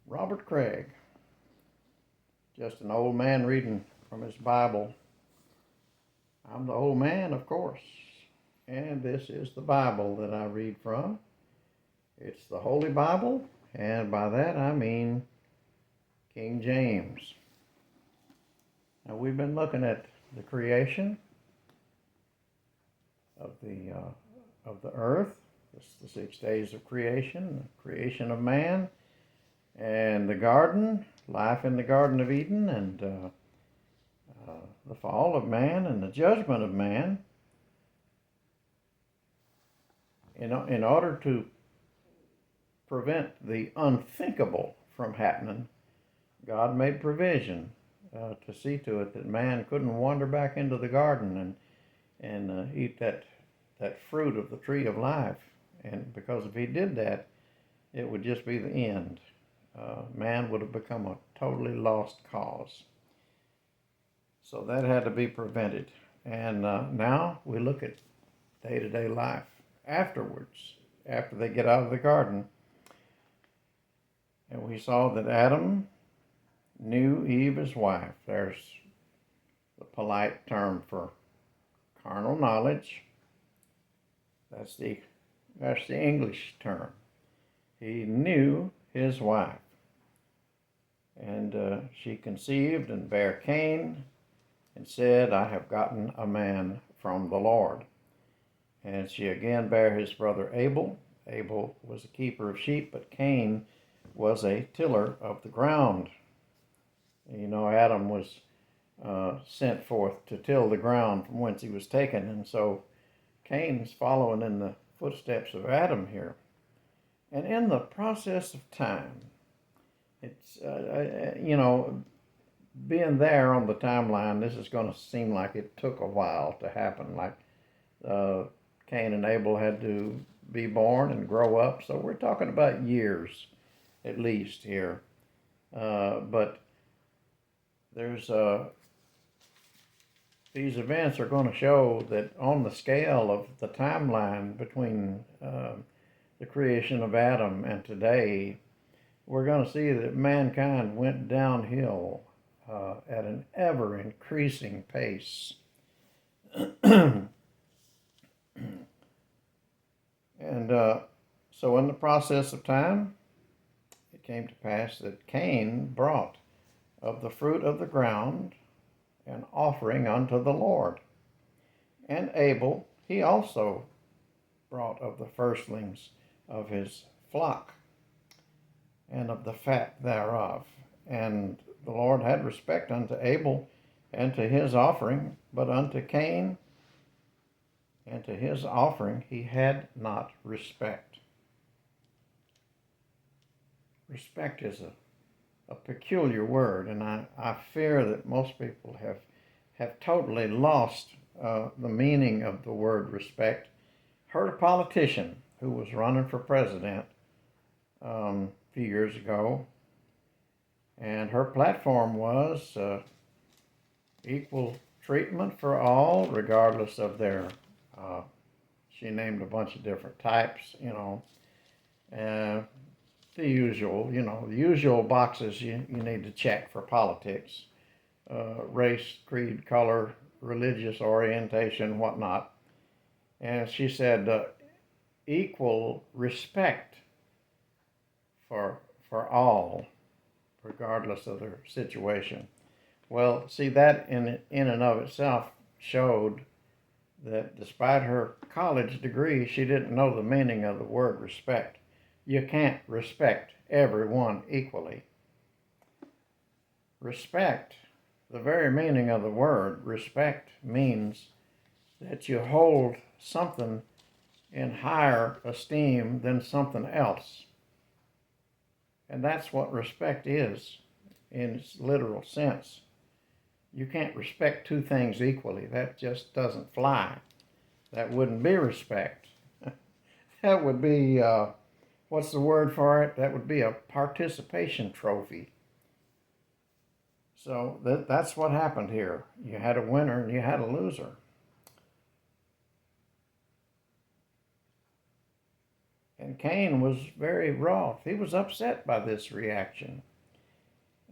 Robert Craig, just an old man reading from his Bible. I'm the old man, of course, and this is the Bible that I read from. It's the Holy Bible, and by that I mean King James. Now we've been looking at the creation of the earth. It's the 6 days of creation, the creation of man, and the garden, life in the Garden of Eden, and the fall of man and the judgment of man. In order to prevent the unthinkable from happening, God made provision to see to it that man couldn't wander back into the garden and eat that fruit of the tree of life. And because if he did that, it would just be the end. Man would have become a totally lost cause. So that had to be prevented. And now we look at day-to-day life afterwards, after they get out of the garden. And we saw that Adam knew Eve, his wife. There's the polite term for carnal knowledge. That's the English term. He knew his wife. And she conceived and bare Cain and said, I have gotten a man from the Lord. And she again bare his brother Abel. Abel was a keeper of sheep, but Cain was a tiller of the ground. You know, Adam was sent forth to till the ground from whence he was taken. And so Cain's following in the footsteps of Adam here. And in the process of time, it's, being there on the timeline, this is going to seem like it took a while to happen. Like Cain and Abel had to be born and grow up. So we're talking about years at least here. But there's these events are going to show that on the scale of the timeline between the creation of Adam and today, we're going to see that mankind went downhill at an ever-increasing pace. And so in the process of time, it came to pass that Cain brought of the fruit of the ground an offering unto the Lord. And Abel, he also brought of the firstlings of his flock and of the fat thereof. And the Lord had respect unto Abel and to his offering, but unto Cain and to his offering he had not respect. Respect is a peculiar word, and I fear that most people have totally lost the meaning of the word respect. Heard a politician who was running for president a few years ago, and her platform was equal treatment for all, regardless of their, she named a bunch of different types, the usual boxes you need to check for politics, race, creed, color, religious orientation, whatnot. And she said equal respect for all, regardless of their situation. Well, see, that in and of itself showed that despite her college degree, she didn't know the meaning of the word respect. You can't respect everyone equally. Respect, the very meaning of the word respect, means that you hold something in higher esteem than something else. And that's what respect is in its literal sense. You can't respect two things equally. That just doesn't fly. That wouldn't be respect. That would be, what's the word for it? That would be a participation trophy. So that's what happened here. You had a winner and you had a loser. And Cain was very wroth. He was upset by this reaction,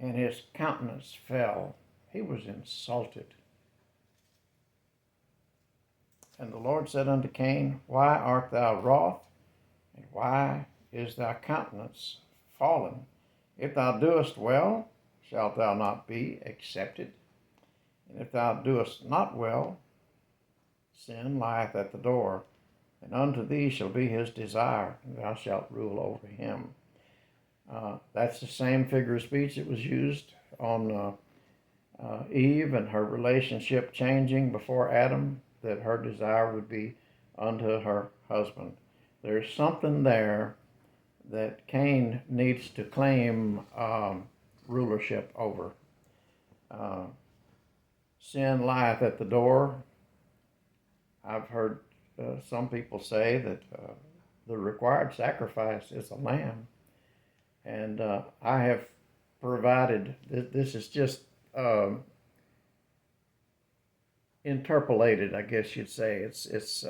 and his countenance fell. He was insulted. And the Lord said unto Cain, Why art thou wroth? And why is thy countenance fallen? If thou doest well, shalt thou not be accepted? And if thou doest not well, sin lieth at the door, and unto thee shall be his desire, and thou shalt rule over him. That's the same figure of speech that was used on Eve and her relationship changing before Adam, that her desire would be unto her husband. There's something there that Cain needs to claim rulership over. Sin lieth at the door. I've heard some people say that the required sacrifice is a lamb. And I have provided, this is just interpolated, I guess you'd say. It's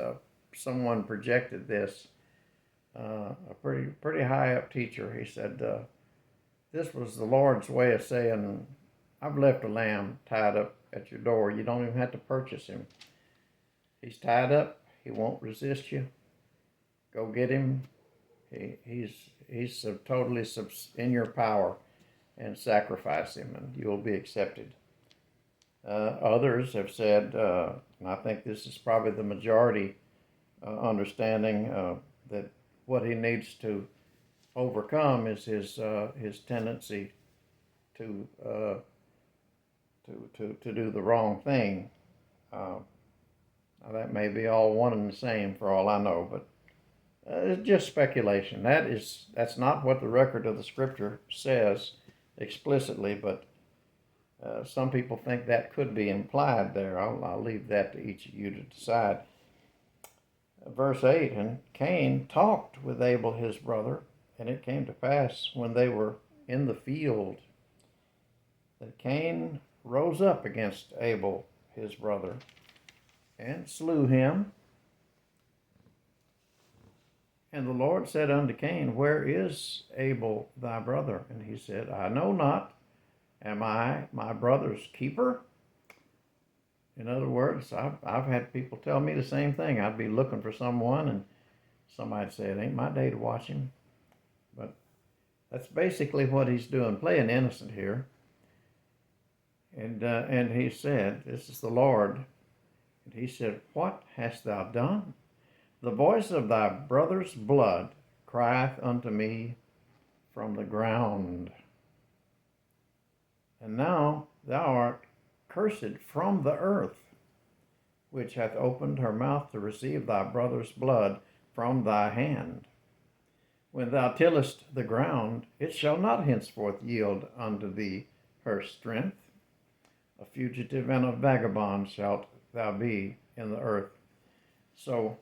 someone projected this, a pretty high up teacher. He said, this was the Lord's way of saying, I've left a lamb tied up at your door. You don't even have to purchase him. He's tied up. He won't resist you. Go get him. He's totally in your power, and sacrifice him, and you will be accepted. Others have said, and I think this is probably the majority understanding, that what he needs to overcome is his tendency to do the wrong thing. Now that may be all one and the same for all I know, but it's just speculation. That's not what the record of the Scripture says explicitly, but some people think that could be implied there. I'll leave that to each of you to decide. Verse 8, and Cain talked with Abel his brother, and it came to pass when they were in the field that Cain rose up against Abel his brother and slew him. And the Lord said unto Cain, Where is Abel thy brother? And he said, I know not. Am I my brother's keeper? In other words, I've had people tell me the same thing. I'd be looking for someone, and somebody'd say, it ain't my day to watch him. But that's basically what he's doing, playing innocent here. And he said, this is the Lord. And he said, What hast thou done? The voice of thy brother's blood crieth unto me from the ground. And now thou art cursed from the earth, which hath opened her mouth to receive thy brother's blood from thy hand. When thou tillest the ground, it shall not henceforth yield unto thee her strength. A fugitive and a vagabond shalt thou be in the earth. So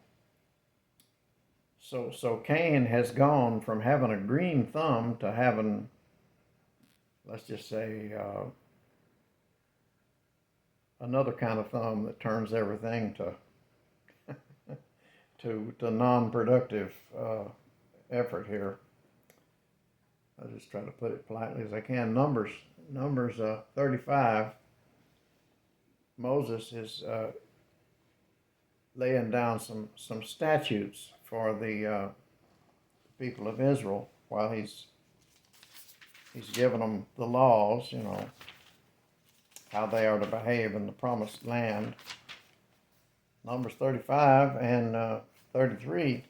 Cain has gone from having a green thumb to having, let's just say, another kind of thumb that turns everything to non-productive effort here. I'll just try to put it politely as I can. Numbers 35. Moses is laying down some statutes for the people of Israel while he's giving them the laws, how they are to behave in the promised land. Numbers 35 and 33.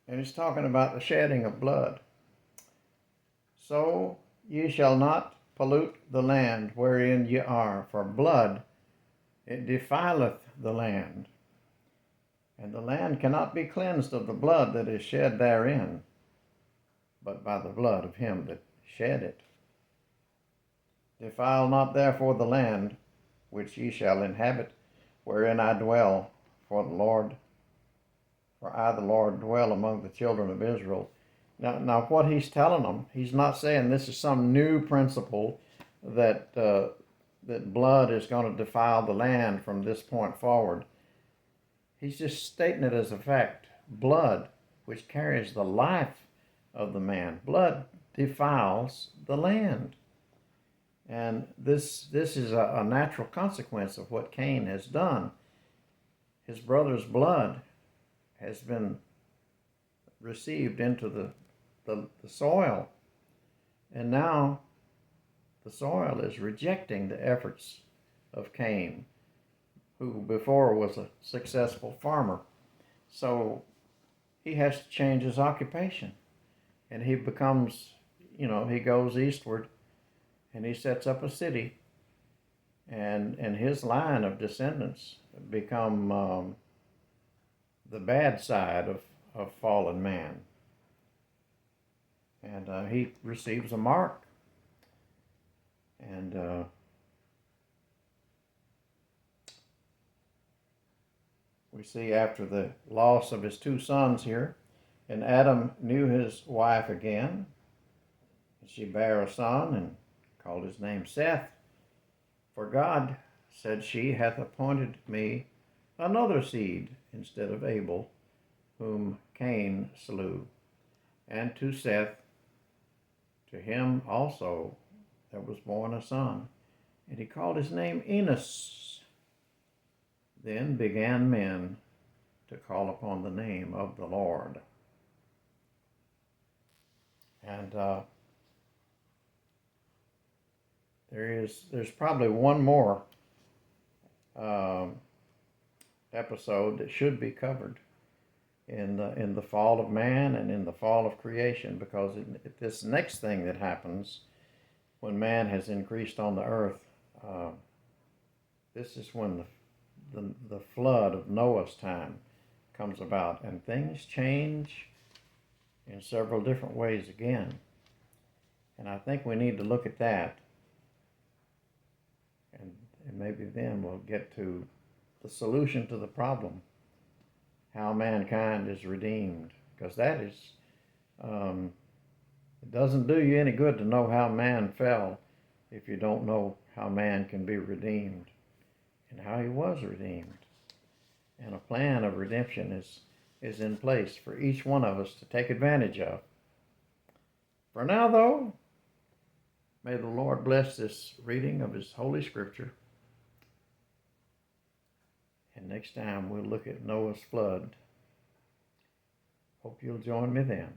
And he's talking about the shedding of blood. So ye shall not pollute the land wherein ye are, for blood, it defileth the land. And the land cannot be cleansed of the blood that is shed therein, but by the blood of him that shed it. Defile not therefore the land which ye shall inhabit, wherein I dwell, for I the Lord dwell among the children of Israel. Now what he's telling them, he's not saying this is some new principle that that blood is going to defile the land from this point forward. He's just stating it as a fact. Blood, which carries the life of the man, blood defiles the land. And this is a natural consequence of what Cain has done. His brother's blood has been received into the soil. And now the soil is rejecting the efforts of Cain, who before was a successful farmer. So he has to change his occupation. And he becomes, he goes eastward and he sets up a city. And his line of descendants become the bad side of fallen man. And he receives a mark. And we see after the loss of his two sons here, and Adam knew his wife again. She bare a son and called his name Seth. For God, said she, hath appointed me another seed instead of Abel, whom Cain slew. And to Seth, to him also there was born a son, and he called his name Enos. Then began men to call upon the name of the Lord. And there's probably one more episode that should be covered in the fall of man and in the fall of creation, because this next thing that happens when man has increased on the earth, this is when the flood of Noah's time comes about, and things change in several different ways again. And I think we need to look at that, and maybe then we'll get to the solution to the problem, how mankind is redeemed, because that is, it doesn't do you any good to know how man fell if you don't know how man can be redeemed and how he was redeemed. And a plan of redemption is in place for each one of us to take advantage of. For now, though, may the Lord bless this reading of his Holy Scripture. And next time we'll look at Noah's flood. Hope you'll join me then.